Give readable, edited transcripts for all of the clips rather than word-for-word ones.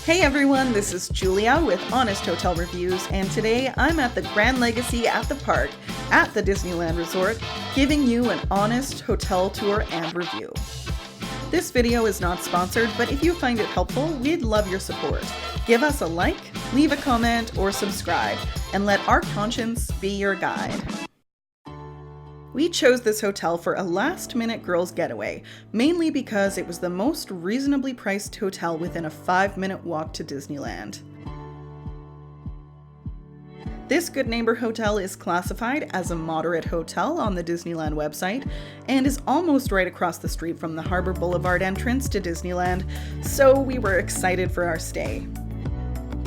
Hey everyone, this is Julia with Honest Hotel Reviews, and today I'm at the Grand Legacy at the Park at the Disneyland Resort, giving you an honest hotel tour and review. This video is not sponsored, but if you find it helpful, we'd love your support. Give us a like, leave a comment, or subscribe, and let our conscience be your guide. We chose this hotel for a last-minute girls' getaway, mainly because it was the most reasonably priced hotel within a 5-minute walk to Disneyland. This Good Neighbor Hotel is classified as a moderate hotel on the Disneyland website and is almost right across the street from the Harbor Boulevard entrance to Disneyland, so we were excited for our stay.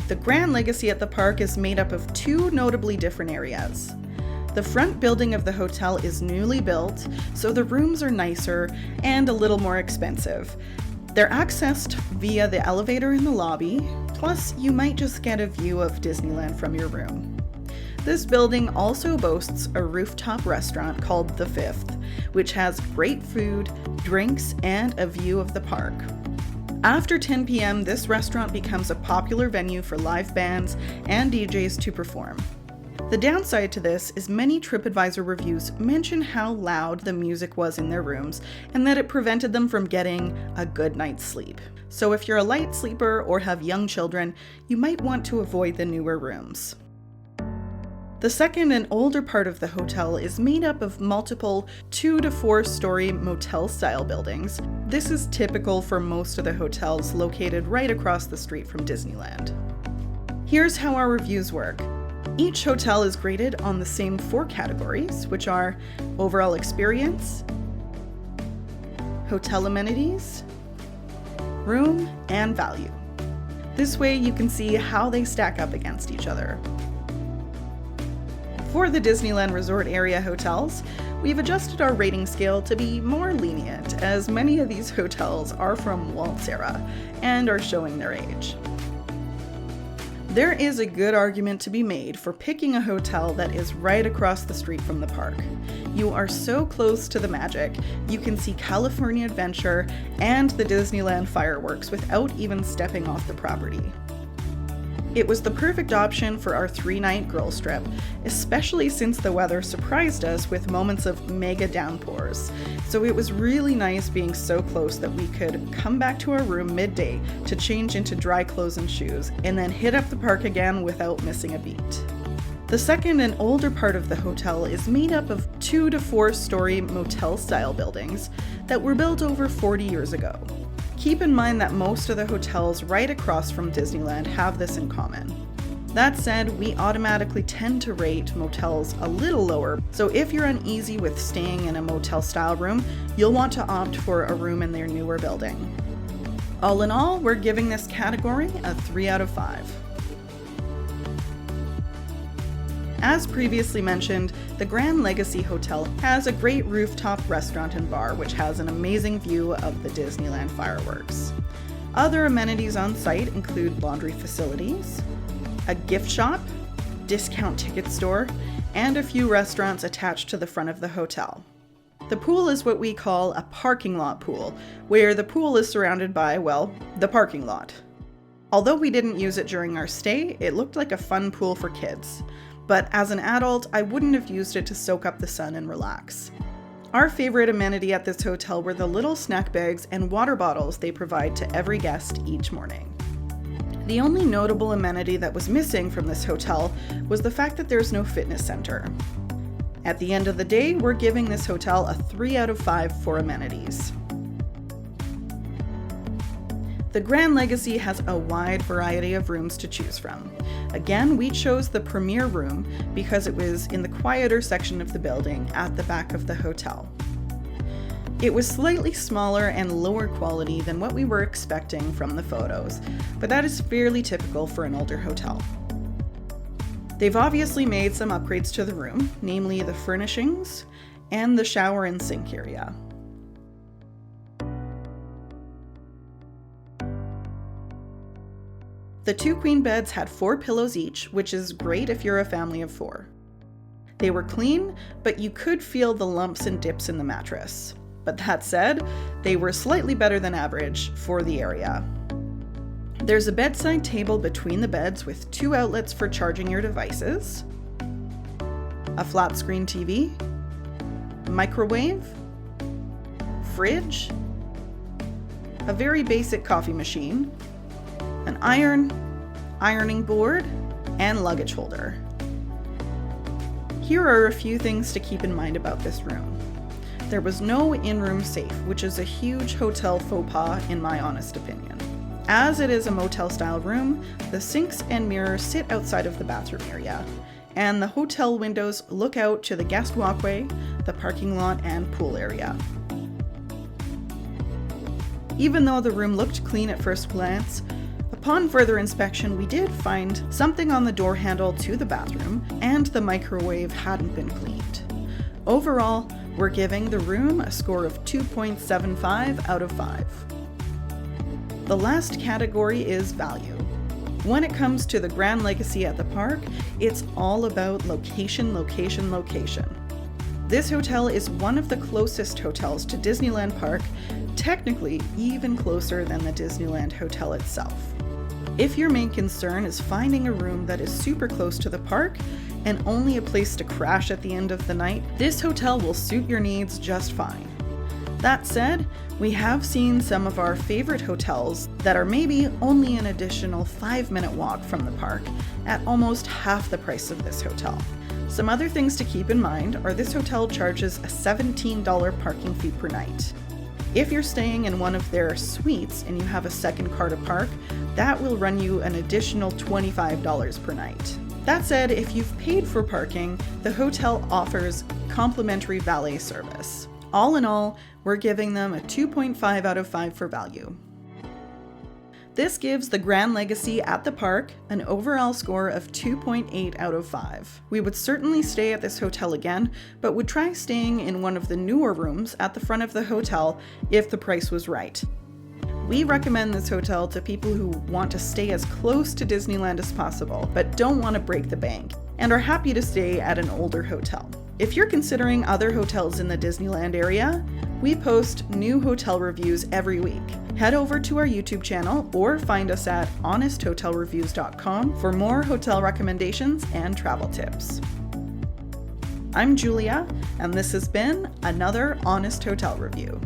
The Grand Legacy at the Park is made up of two notably different areas. The front building of the hotel is newly built, so the rooms are nicer and a little more expensive. They're accessed via the elevator in the lobby, plus you might just get a view of Disneyland from your room. This building also boasts a rooftop restaurant called The Fifth, which has great food, drinks, and a view of the park. After 10 p.m., this restaurant becomes a popular venue for live bands and DJs to perform. The downside to this is many TripAdvisor reviews mention how loud the music was in their rooms and that it prevented them from getting a good night's sleep. So if you're a light sleeper or have young children, you might want to avoid the newer rooms. The second and older part of the hotel is made up of multiple 2 to 4-story motel-style buildings. This is typical for most of the hotels located right across the street from Disneyland. Here's how our reviews work. Each hotel is graded on the same 4 categories, which are overall experience, hotel amenities, room, and value. This way you can see how they stack up against each other. For the Disneyland Resort area hotels, we've adjusted our rating scale to be more lenient, as many of these hotels are from Walt's era and are showing their age. There is a good argument to be made for picking a hotel that is right across the street from the park. You are so close to the magic, you can see California Adventure and the Disneyland fireworks without even stepping off the property. It was the perfect option for our 3-night girls trip, especially since the weather surprised us with moments of mega downpours. So it was really nice being so close that we could come back to our room midday to change into dry clothes and shoes, and then hit up the park again without missing a beat. The second and older part of the hotel is made up of 2 to 4-story motel-style buildings that were built over 40 years ago. Keep in mind that most of the hotels right across from Disneyland have this in common. That said, we automatically tend to rate motels a little lower, so if you're uneasy with staying in a motel-style room, you'll want to opt for a room in their newer building. All in all, we're giving this category a 3 out of 5. As previously mentioned, the Grand Legacy Hotel has a great rooftop restaurant and bar, which has an amazing view of the Disneyland fireworks. Other amenities on site include laundry facilities, a gift shop, discount ticket store, and a few restaurants attached to the front of the hotel. The pool is what we call a parking lot pool, where the pool is surrounded by, well, the parking lot. Although we didn't use it during our stay, it looked like a fun pool for kids. But as an adult, I wouldn't have used it to soak up the sun and relax. Our favorite amenity at this hotel were the little snack bags and water bottles they provide to every guest each morning. The only notable amenity that was missing from this hotel was the fact that there's no fitness center. At the end of the day, we're giving this hotel a 3 out of 5 for amenities. The Grand Legacy has a wide variety of rooms to choose from. Again, we chose the premier room because it was in the quieter section of the building at the back of the hotel. It was slightly smaller and lower quality than what we were expecting from the photos, but that is fairly typical for an older hotel. They've obviously made some upgrades to the room, namely the furnishings and the shower and sink area. The 2 queen beds had 4 pillows each, which is great if you're a family of 4. They were clean, but you could feel the lumps and dips in the mattress. But that said, they were slightly better than average for the area. There's a bedside table between the beds with 2 outlets for charging your devices, a flat screen TV, microwave, fridge, a very basic coffee machine, an ironing board, and luggage holder. Here are a few things to keep in mind about this room. There was no in-room safe, which is a huge hotel faux pas in my honest opinion. As it is a motel-style room, the sinks and mirrors sit outside of the bathroom area, and the hotel windows look out to the guest walkway, the parking lot, and pool area. Even though the room looked clean at first glance, upon further inspection we did find something on the door handle to the bathroom, and the microwave hadn't been cleaned. Overall, we're giving the room a score of 2.75 out of 5. The last category is value. When it comes to the Grand Legacy at the park, it's all about location, location, location. This hotel is one of the closest hotels to Disneyland Park, technically even closer than the Disneyland Hotel itself. If your main concern is finding a room that is super close to the park and only a place to crash at the end of the night, this hotel will suit your needs just fine. That said, we have seen some of our favorite hotels that are maybe only an additional 5-minute walk from the park at almost half the price of this hotel. Some other things to keep in mind are this hotel charges a $17 parking fee per night. If you're staying in one of their suites and you have a second car to park, that will run you an additional $25 per night. That said, if you've paid for parking, the hotel offers complimentary valet service. All in all, we're giving them a 2.5 out of 5 for value. This gives the Grand Legacy at the park an overall score of 2.8 out of 5. We would certainly stay at this hotel again, but would try staying in one of the newer rooms at the front of the hotel if the price was right. We recommend this hotel to people who want to stay as close to Disneyland as possible, but don't want to break the bank, and are happy to stay at an older hotel. If you're considering other hotels in the Disneyland area, we post new hotel reviews every week. Head over to our YouTube channel or find us at honesthotelreviews.com for more hotel recommendations and travel tips. I'm Julia, and this has been another Honest Hotel Review.